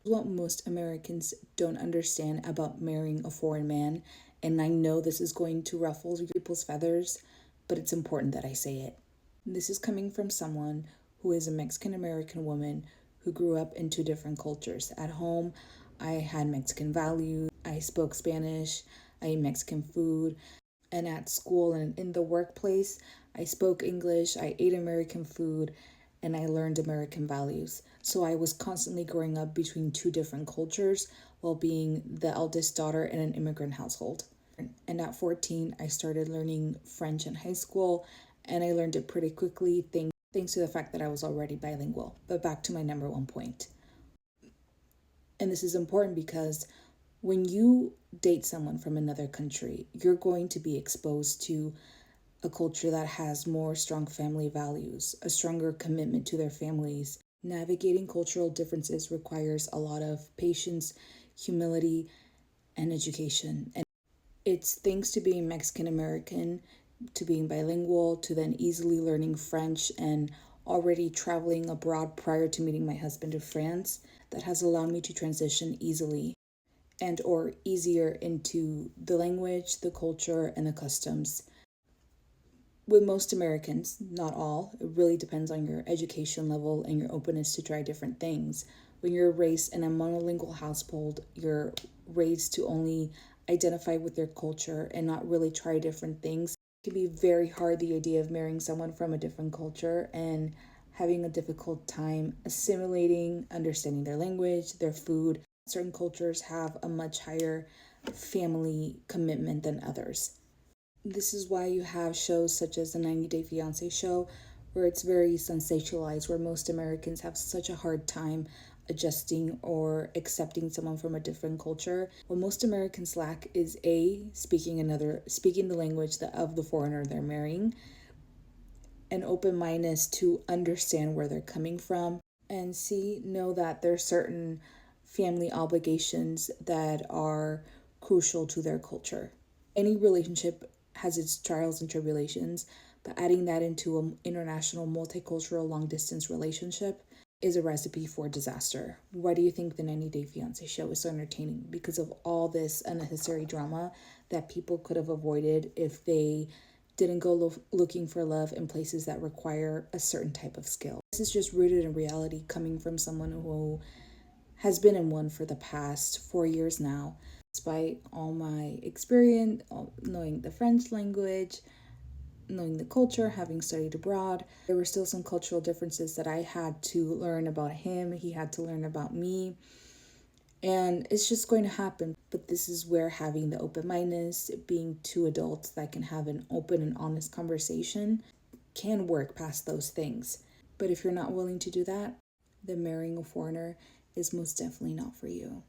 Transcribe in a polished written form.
What most Americans don't understand about marrying a foreign man, and I know this is going to ruffle people's feathers, but it's important that I say it. This is coming from someone who is a Mexican American woman who grew up in two different cultures. At home, I had Mexican values, I spoke Spanish, I ate Mexican food, and at school and in the workplace, I spoke English, I ate American food, and I learned American values. So I was constantly growing up between two different cultures while being the eldest daughter in an immigrant household. And at 14, I started learning French in high school, and I learned it pretty quickly thanks to the fact that I was already bilingual. But back to my number one point. And this is important because when you date someone from another country, you're going to be exposed to a culture that has more strong family values, a stronger commitment to their families. Navigating cultural differences requires a lot of patience, humility, and education. And it's thanks to being Mexican American, to being bilingual, to then easily learning French and already traveling abroad prior to meeting my husband in France that has allowed me to transition easily and or easier into the language, the culture, and the customs. With most Americans, not all, it really depends on your education level and your openness to try different things. When you're raised in a monolingual household, you're raised to only identify with their culture and not really try different things. It can be very hard, the idea of marrying someone from a different culture and having a difficult time assimilating, understanding their language, their food. Certain cultures have a much higher family commitment than others. This is why you have shows such as the 90 Day Fiancé show, where it's very sensationalized, where most Americans have such a hard time adjusting or accepting someone from a different culture. What most Americans lack is speaking the language of the foreigner they're marrying, an open mindedness to understand where they're coming from, and know that there's certain family obligations that are crucial to their culture. Any relationship has its trials and tribulations, but adding that into an international multicultural long distance relationship is a recipe for disaster. Why do you think the 90 Day Fiancé show is so entertaining? Because of all this unnecessary drama that people could have avoided if they didn't go looking for love in places that require a certain type of skill. This is just rooted in reality coming from someone who has been in one for the past 4 years now. Despite all my experience, knowing the French language, knowing the culture, having studied abroad, there were still some cultural differences that I had to learn about him. He had to learn about me. And it's just going to happen. But this is where having the open mindedness, being two adults that can have an open and honest conversation, can work past those things. But if you're not willing to do that, then marrying a foreigner is most definitely not for you.